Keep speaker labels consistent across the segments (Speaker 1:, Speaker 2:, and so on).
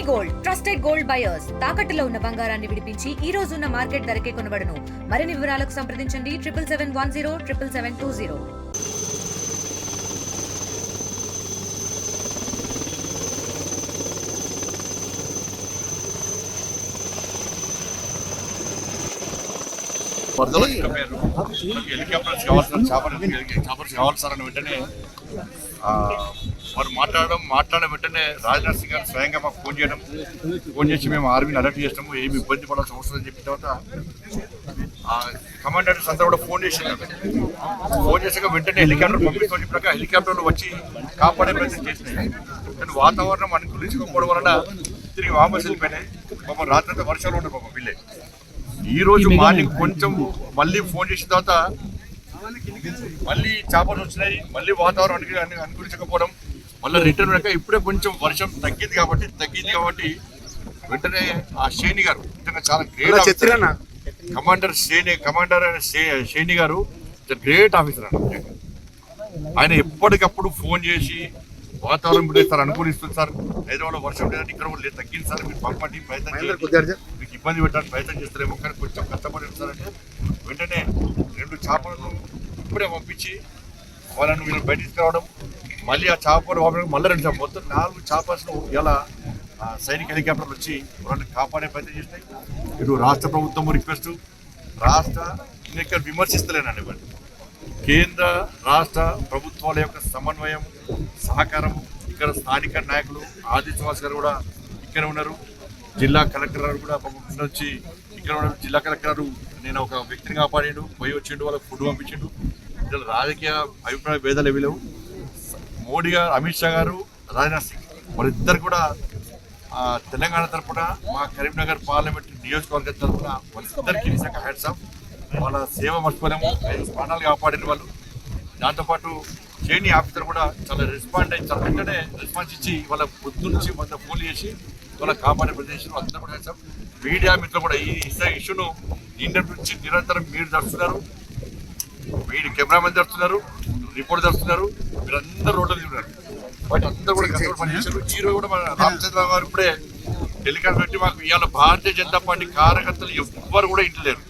Speaker 1: Gold trusted gold buyers తాకట్టులో ఉన్న బంగారాన్ని విడిపించి ఈ రోజు ఉన్న మార్కెట్ ధరకే కొనబడును. మరిన్ని వివరాలకు సంప్రదించండి 7710
Speaker 2: హెలికాప్టర్స్ కావాల్సిన వెంటనే వారు మాట్లాడిన వెంటనే రాజ్నాథ్ సింగ్ గారు స్వయంగా మాకు ఫోన్ చేసి మేము ఆర్మీని అలర్ట్ చేస్తాము, ఏమి ఇబ్బంది పడాల్సిన అవసరం అని చెప్పిన తర్వాత కమాండర్స్ అందరూ కూడా ఫోన్ చేశాక వెంటనే హెలికాప్టర్ పంపిస్తామని చెప్పాక హెలికాప్టర్లు వచ్చి కాపాడే ప్రయత్నం చేసినాయి. కానీ వాతావరణం అనుకూలించకపోవడం వలన తిరిగి వాపస్ వెళ్ళిపోయినాయి. పాపం రాత్రి వర్షాలు ఉంటాయి పాపం వీళ్ళే. ఈ రోజు మార్నింగ్ కొంచెం మళ్ళీ ఫోన్ చేసిన తర్వాత మళ్ళీ చేపలు వచ్చినాయి, మళ్ళీ వాతావరణం అనుకూలించకపోవడం మళ్ళీ రిటర్న్ అయ్యాక ఇప్పుడే కొంచెం వర్షం తగ్గింది కాబట్టి వెంటనే ఆ శేని గారు చాలా గ్రేట్ కమాండర్ శేని గారు గ్రేట్ ఆఫీసర్ అన్నమాట. ఆయన ఎప్పటికప్పుడు ఫోన్ చేసి వాతావరణం ఇప్పుడు సార్ అనుకూలిస్తుంది సార్, హైదరాబాద్లో వర్షం లేదంటే ఇక్కడ కూడా తగ్గింది సార్, మీరు పంపండి ప్రయత్నం చేయాలి, మీకు ఇబ్బంది పెట్టడానికి ప్రయత్నం చేస్తారేమో కానీ కొంచెం కష్టపడి సారంటే వెంటనే 2 చేపలను ఇప్పుడే పంపించి వాళ్ళను వీళ్ళు బయట తీసుకురావడం, మళ్ళీ ఆ చేపలు మళ్ళీ 2 చేపలు మొత్తం 4 చేపలను ఇలా సైనిక హెలికాప్టర్లు వచ్చి వాళ్ళని కాపాడే ప్రయత్నం చేస్తాయి. ఇటు రాష్ట్ర ప్రభుత్వం రిక్వెస్ట్, రాష్ట్ర ఇక్కడ విమర్శిస్తలేనండి ఇవ్వండి, కేంద్ర రాష్ట్ర ప్రభుత్వాల యొక్క సమన్వయం సహకారం, ఇక్కడ స్థానిక నాయకులు ఆది శ్రీనివాస్ గారు కూడా ఇక్కడ ఉన్నారు, జిల్లా కలెక్టర్ గారు కూడా వచ్చి ఇక్కడ ఉన్నారు. జిల్లా కలెక్టర్ గారు నేను ఒక వ్యక్తిని కాపాడిండు, పోయి వచ్చిండు, వాళ్ళకి ఫుడ్ పంపించిండు. ఇందులో రాజకీయ అభిప్రాయ భేదాలు ఏవి లేవు. మోడీ గారు, అమిత్ షా గారు, రాజ్నాథ్ సింగ్ వారిద్దరు కూడా తెలంగాణ తరఫున మా కరీంనగర్ పార్లమెంట్ నియోజకవర్గం తరఫున వాళ్ళిద్దరికి నిజంగా హ్యాట్స్ ఆఫ్. వాళ్ళ సేవ మర్చిపోలేము, 5 ప్రాణాలు కాపాడిన వాళ్ళు. దాంతోపాటు జేఎన్ఈ ఆఫీసర్ కూడా చాలా వెంటనే రెస్పాన్స్ ఇచ్చి వాళ్ళ పొద్దు నుంచి 100 ఫోన్లు చేసి వాళ్ళ కాపాడే ప్రదేశం అందరూ కూడా హ్యాట్స్ ఆఫ్. మీడియా మిత్రులు కూడా ఈ ఇష్యూను ఇంటర్ నుంచి నిరంతరం మీరు జరుపుతున్నారు, మీరు కెమెరామెన్ జరుపుతున్నారు, రిపోర్ట్ జరుపుతున్నారు, మీరందరూ రోడ్లు తిరుగుతున్నారు. వాటి అందరూ కూడా కష్టపడి పనిచేశారు. ఈ రోజు కూడా మన రామచంద్రరావు గారు ఇప్పుడే టెలికాస్ట్ పెట్టి మాకు ఇవాళ భారతీయ జనతా పార్టీ కార్యకర్తలు ఎవ్వరు కూడా ఇంటలేరు,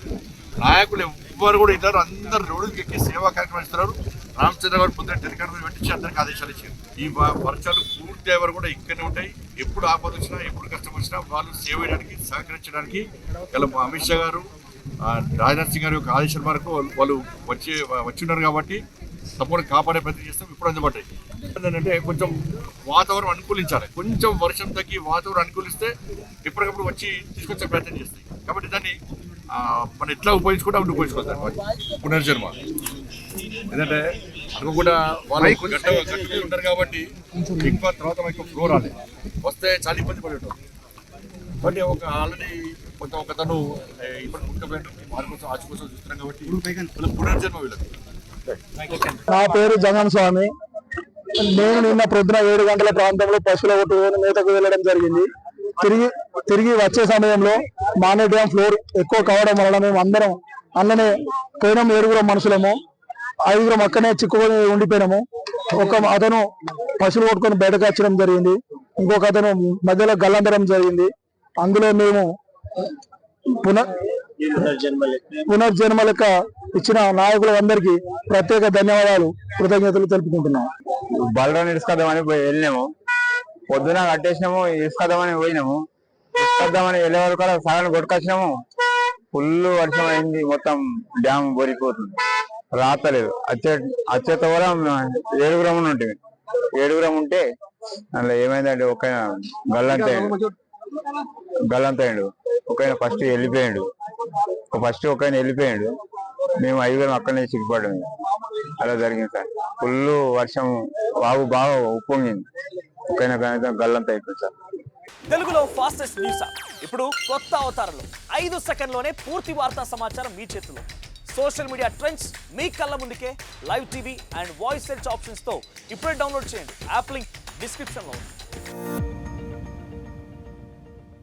Speaker 2: నాయకులు ఎవ్వరు కూడా ఇంటారు, అందరు రోడ్డుకి ఎక్కి సేవా కార్యక్రమం ఇస్తున్నారు. రామచంద్ర గారు పొద్దున టెలికాస్ట్ పెట్టించి అందరికి ఆదేశాలు ఇచ్చారు. ఈ వర్షాలు పూర్తి ఎవరు కూడా ఇక్కడనే ఉంటాయి, ఎప్పుడు ఆపద వచ్చినా ఎప్పుడు కష్టం వచ్చినా వాళ్ళు సేవ చేయడానికి సహకరించడానికి ఇలా అమిత్ షా గారు, రాజ్నాథ్ సింగ్ గారి యొక్క ఆదేశాల మేరకు వాళ్ళు వచ్చి ఉన్నారు కాబట్టి తప్పకుండా కాపాడే ప్రయత్నం చేస్తాం. ఇప్పుడు అందుబాటు ఏంటంటే కొంచెం వాతావరణం అనుకూలించాలి, కొంచెం వర్షం తగ్గి వాతావరణం అనుకూలిస్తే ఎప్పటికప్పుడు వచ్చి తీసుకొచ్చే ప్రయత్నం చేస్తాయి. కాబట్టి దాన్ని మనం ఎట్లా ఉపయోగించుకుంటే అప్పుడు ఉపయోగించుకోవాలి. పునర్జన్మ ఎందుకంటే అది కూడా వాళ్ళు గట్టిగా ఉంటారు కాబట్టి ఇంకా తర్వాత మనకి ఫ్లో రాలేదు, వస్తే చాలా ఇబ్బంది పడేటం. కాబట్టి ఆల్రెడీ ఒకతను ఇప్పుడు పుట్టుకపోయాడు, వారి కోసం ఆశ కోసం చూస్తున్నాం కాబట్టి పునర్జన్మ వీళ్ళకి.
Speaker 3: నా పేరు జగన్ స్వామి. నేను నిన్న ప్రొద్దున 7 గంటల ప్రాంతంలో పశువుల ఒట్టు మేతకు వెళ్ళడం జరిగింది. తిరిగి వచ్చే సమయంలో మానే డ్యామ్ ఫ్లోర్ ఎక్కువ కావడం వలన మేము అందరం అందులోనే పోయినాం. 7 మనుషులము, 5 అక్కనే చిక్కుకొని ఉండిపోయినాము. ఒక అతను పశువులు కొట్టుకొని బయటకు వచ్చడం జరిగింది, ఇంకొక అతను మధ్యలో గల్లంతరం జరిగింది. అందులో మేము పునర్జన్మ లెక్క ఇచ్చిన నాయకులందరికీ ప్రత్యేక ధన్యవాదాలు, కృతజ్ఞతలు తెలుపుకుంటున్నాం.
Speaker 4: బలరాన్ని ఇసుకద్దామని వెళ్ళినాము, పొద్దున కట్టేసినాము, ఇసుకద్దామని పోయినాము. ఇసుకద్దామని వెళ్ళే వరకు సగం కొట్టుకొచ్చినాము. ఫుల్ వర్షం అయింది, మొత్తం డ్యామ్ బొరిపోతుంది, రాతలేదు. వచ్చేత కూడా 7 ఉంటుంది. 7 ఉంటే అందులో ఏమైందంటే ఒక గల్లంత అయ్యాడు, ఒక ఫస్ట్ వెళ్ళిపోయాడు, ఒక వెళ్ళిపోయాడు. మేము 5 అక్కడనే చిక్కుపడ్డాము. అలా జరిగింది సార్. ఫుల్ వర్షం, వాగు బాగా ఉప్పొంగింది, ఒక గల్లంత అయిపోయింది సార్.
Speaker 5: తెలుగులో ఫాస్టెస్ట్ న్యూస్ ఇప్పుడు కొత్త అవతారంలో 5 సెకండ్లోనే పూర్తి వార్తా సమాచారం మీ చేతిలో. సోషల్ మీడియా ట్రెండ్స్ మీ కళ్ళ ముందుకే live TV and voice search ఆప్షన్స్తో ఇప్పుడే డౌన్లోడ్ చేయండి. యాప్ లింక్ డిస్క్రిప్షన్లో ఉంది.